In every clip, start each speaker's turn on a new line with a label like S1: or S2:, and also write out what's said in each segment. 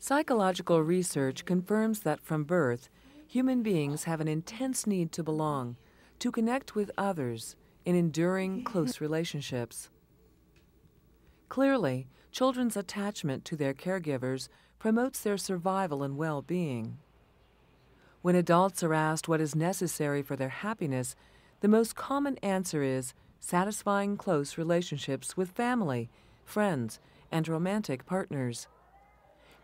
S1: Psychological research confirms that from birth, human beings have an intense need to belong, to connect with others in enduring, close relationships. Clearly, children's attachment to their caregivers promotes their survival and well-being. When adults are asked what is necessary for their happiness, the most common answer is satisfying close relationships with family, friends, and romantic partners.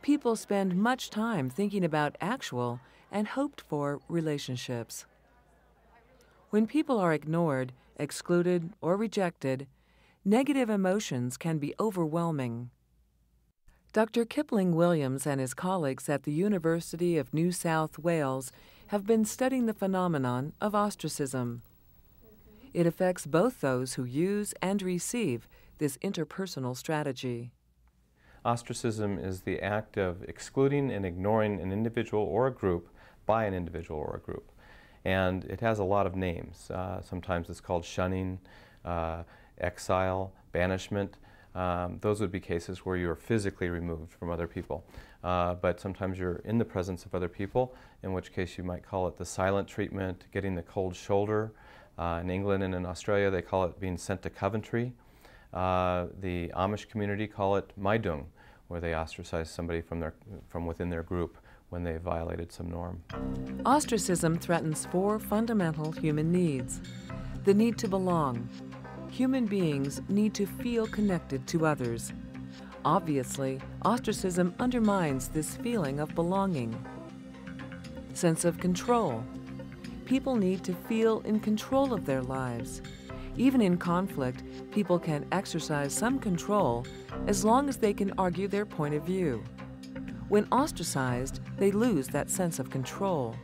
S1: People spend much time thinking about actual and hoped-for relationships. When people are ignored, excluded, or rejected, negative emotions can be overwhelming. Dr. Kipling Williams and his colleagues at the University of New South Wales have been studying the phenomenon of ostracism. It affects both those who use and receive this interpersonal strategy.
S2: Ostracism is the act of excluding and ignoring an individual or a group by an individual or a group. And it has a lot of names. Sometimes it's called shunning, exile, banishment. Those would be cases where you're physically removed from other people. But sometimes you're in the presence of other people, in which case you might call it the silent treatment, getting the cold shoulder. In England and in Australia, they call it being sent to Coventry. The Amish community call it Maidung, where they ostracize somebody from within their group when they violated some norm.
S1: Ostracism threatens 4 fundamental human needs. The need to belong. Human beings need to feel connected to others. Obviously, ostracism undermines this feeling of belonging. Sense of control. People need to feel in control of their lives. Even in conflict, people can exercise some control as long as they can argue their point of view. When ostracized, they lose that sense of control.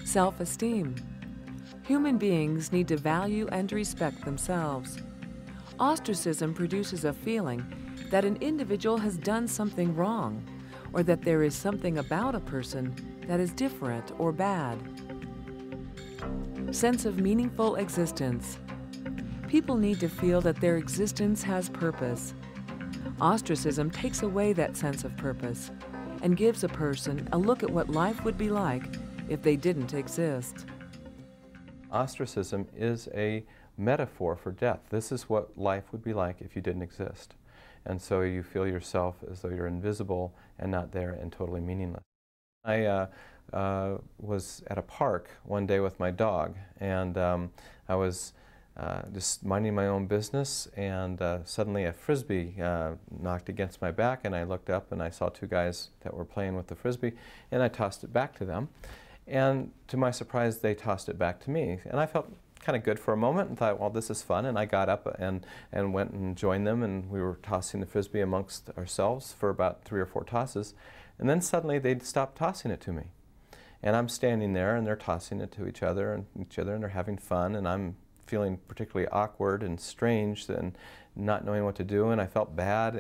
S1: Self-esteem. Human beings need to value and respect themselves. Ostracism produces a feeling that an individual has done something wrong, or that there is something about a person that is different or bad. Sense of meaningful existence. People need to feel that their existence has purpose. Ostracism takes away that sense of purpose and gives a person a look at what life would be like if they didn't exist.
S2: Ostracism is a metaphor for death. This is what life would be like if you didn't exist. And so you feel yourself as though you're invisible and not there and totally meaningless. I was at a park one day with my dog, and I was just minding my own business, and suddenly a frisbee knocked against my back, and I looked up and I saw 2 guys that were playing with the frisbee, and I tossed it back to them. And to my surprise, they tossed it back to me. And I felt kind of good for a moment and thought, well, this is fun. And I got up and went and joined them, and we were tossing the frisbee amongst ourselves for about 3 or 4 tosses. And then suddenly they stopped tossing it to me. And I'm standing there, and they're tossing it to each other, and they're having fun, and I'm feeling particularly awkward and strange and not knowing what to do, and I felt bad,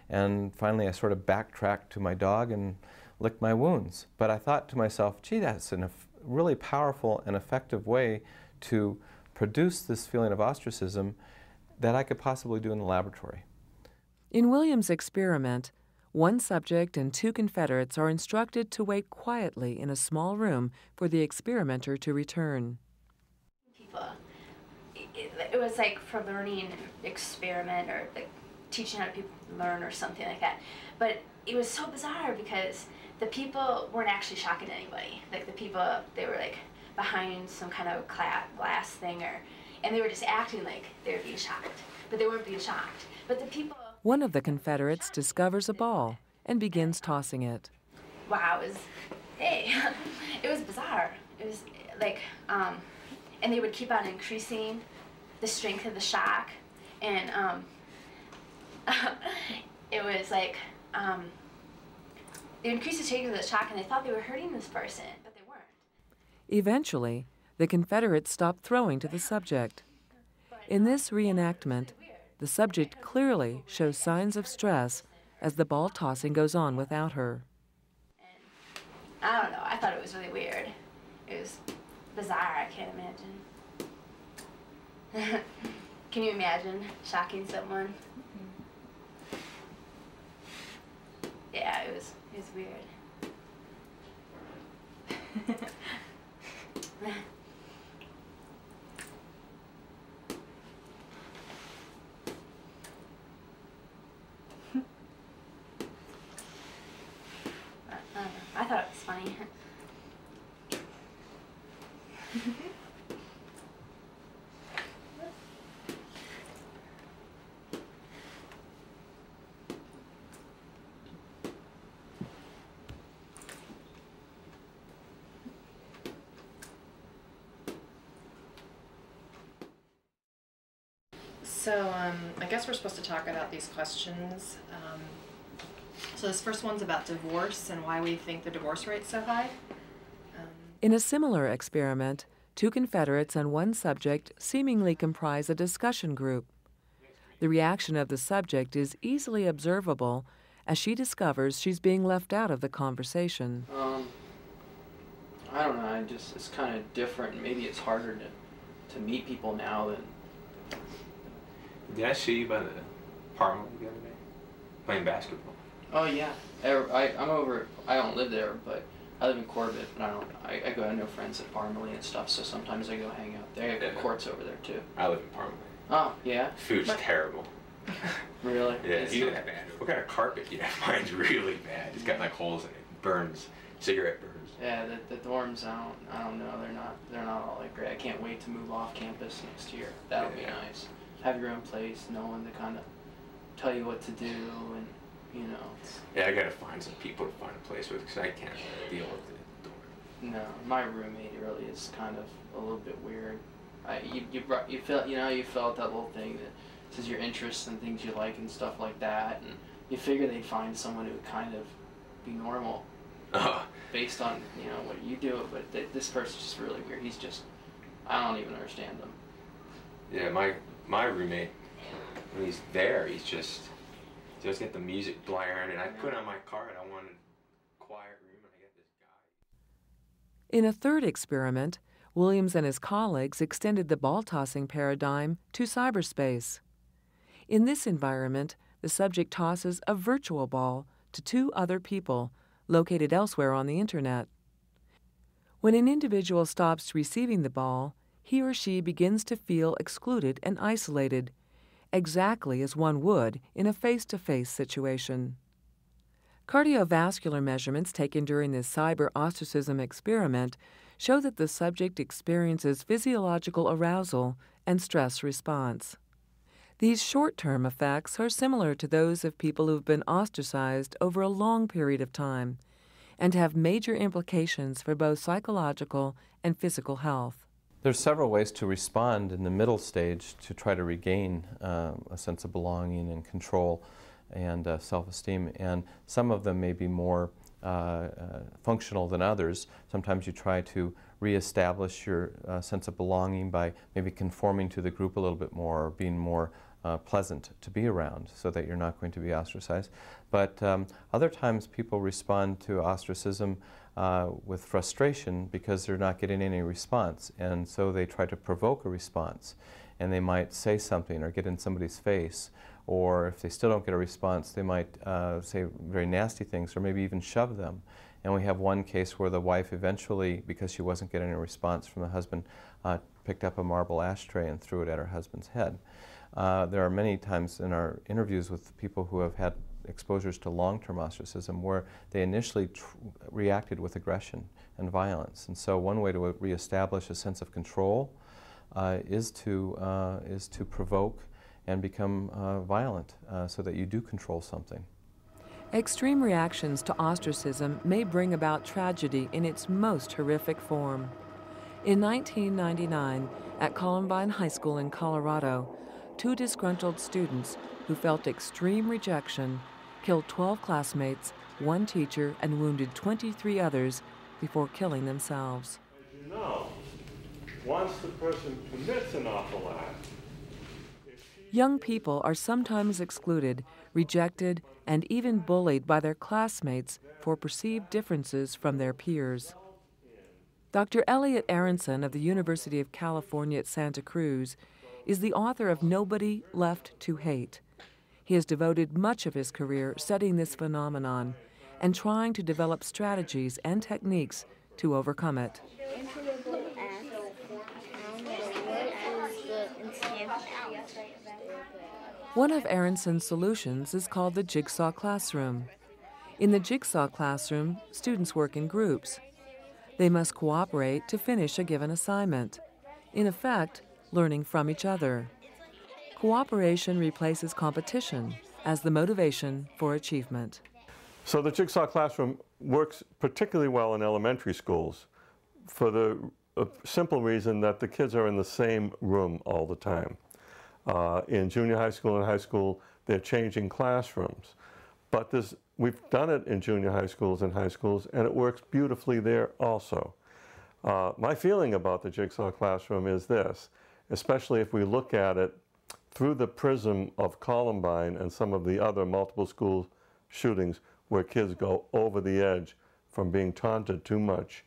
S2: and finally I sort of backtracked to my dog and licked my wounds. But I thought to myself, gee, that's a really powerful and effective way to produce this feeling of ostracism that I could possibly do in the laboratory.
S1: In Williams' experiment, 1 subject and 2 Confederates are instructed to wait quietly in a small room for the experimenter to return.
S3: It was like for learning experiment, or like teaching how people learn or something like that. But it was so bizarre because the people weren't actually shocking anybody. Like the people, they were like behind some kind of glass thing, and they were just acting like they were being shocked, but they weren't being shocked. But the people...
S1: One of the Confederates discovers a ball and begins tossing it.
S3: Wow, it was bizarre. It was like, and they would keep on increasing the strength of the shock, and it was like, they increased the strength of the shock, and they thought they were hurting this person, but they weren't.
S1: Eventually, the Confederates stopped throwing to the subject. In this reenactment, the subject clearly shows signs of stress as the ball tossing goes on without her.
S3: And I don't know, I thought it was really weird. It was bizarre, I can't imagine. Can you imagine shocking someone? Yeah, It's weird. I don't know. I thought it was funny.
S4: So I guess we're supposed to talk about these questions. So this first one's about divorce and why we think the divorce rate's so high.
S1: In a similar experiment, two Confederates and one subject seemingly comprise a discussion group. The reaction of the subject is easily observable as she discovers she's being left out of the conversation.
S5: I don't know, it's kind of different. Maybe it's harder to meet people now than...
S6: Did I see you by the Parma the other day? Playing basketball?
S5: Oh yeah, I'm over, I don't live there, but I live in Corbett, and I know friends at Parmalee and stuff, so sometimes I go hang out there. They have courts over there too.
S6: I live in Parma.
S5: Oh, yeah?
S6: Food's terrible.
S5: Really?
S6: Yeah, it's you that bad. What kind of carpet do you have? Mine's really bad. It's got like holes in it. Burns. Cigarette burns.
S5: Yeah, the dorms, I don't know, they're not all that great. I can't wait to move off campus next year. That'll be nice. Have your own place, no one to kind of tell you what to do, and you know.
S6: Yeah, I gotta find some people to find a place with because I can't deal with the dorm.
S5: No, my roommate really is kind of a little bit weird. You felt that little thing that says your interests and things you like and stuff like that, and you figure they'd find someone who would kind of be normal based on what you do, but this person's just really weird. He's just, I don't even understand him.
S6: Yeah, my roommate, when he's there, he just get the music blaring, and I put on my card, I wanted a quiet room, and I get this guy.
S1: In a third experiment, Williams and his colleagues extended the ball-tossing paradigm to cyberspace. In this environment, the subject tosses a virtual ball to two other people located elsewhere on the Internet. When an individual stops receiving the ball, he or she begins to feel excluded and isolated, exactly as one would in a face-to-face situation. Cardiovascular measurements taken during this cyber ostracism experiment show that the subject experiences physiological arousal and stress response. These short-term effects are similar to those of people who have been ostracized over a long period of time and have major implications for both psychological and physical health.
S2: There's several ways to respond in the middle stage to try to regain a sense of belonging and control and self-esteem, and some of them may be more functional than others. Sometimes you try to reestablish your sense of belonging by maybe conforming to the group a little bit more or being more pleasant to be around so that you're not going to be ostracized. But other times people respond to ostracism with frustration because they're not getting any response, and so they try to provoke a response, and they might say something or get in somebody's face, or if they still don't get a response, they might say very nasty things or maybe even shove them. And we have one case where the wife eventually, because she wasn't getting a response from the husband, picked up a marble ashtray and threw it at her husband's head. There are many times in our interviews with people who have had exposures to long-term ostracism where they initially reacted with aggression and violence. And so one way to reestablish a sense of control is to provoke and become violent so that you do control something.
S1: Extreme reactions to ostracism may bring about tragedy in its most horrific form. In 1999, at Columbine High School in Colorado, two disgruntled students who felt extreme rejection killed 12 classmates, one teacher, and wounded 23 others before killing themselves.
S7: As you know, once the person commits an awful act,
S1: Young people are sometimes excluded, rejected, and even bullied by their classmates for perceived differences from their peers. Dr. Elliot Aronson of the University of California at Santa Cruz is the author of Nobody Left to Hate. He has devoted much of his career studying this phenomenon and trying to develop strategies and techniques to overcome it. One of Aronson's solutions is called the Jigsaw Classroom. In the Jigsaw Classroom, students work in groups. They must cooperate to finish a given assignment, in effect, learning from each other. Cooperation replaces competition as the motivation for achievement.
S7: So the Jigsaw Classroom works particularly well in elementary schools for the simple reason that the kids are in the same room all the time. In junior high school and high school, they're changing classrooms. But we've done it in junior high schools and high schools, and it works beautifully there also. My feeling about the Jigsaw Classroom is this, especially if we look at it through the prism of Columbine and some of the other multiple school shootings where kids go over the edge from being taunted too much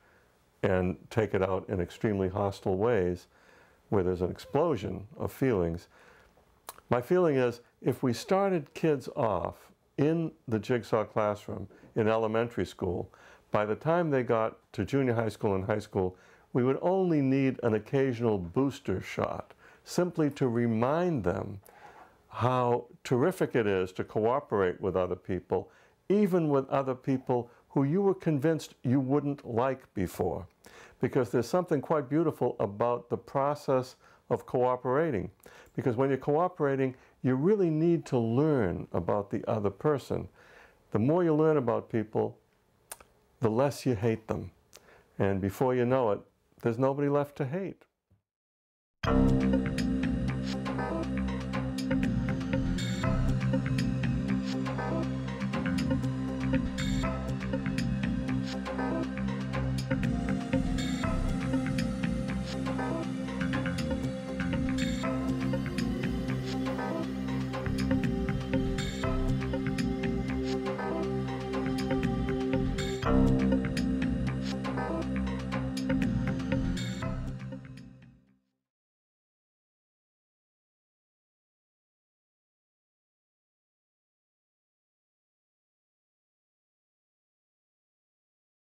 S7: and take it out in extremely hostile ways, where there's an explosion of feelings. My feeling is if we started kids off in the Jigsaw Classroom in elementary school, by the time they got to junior high school and high school, we would only need an occasional booster shot, simply to remind them how terrific it is to cooperate with other people, even with other people who you were convinced you wouldn't like before. Because there's something quite beautiful about the process of cooperating. Because when you're cooperating, you really need to learn about the other person. The more you learn about people, the less you hate them. And before you know it, there's nobody left to hate.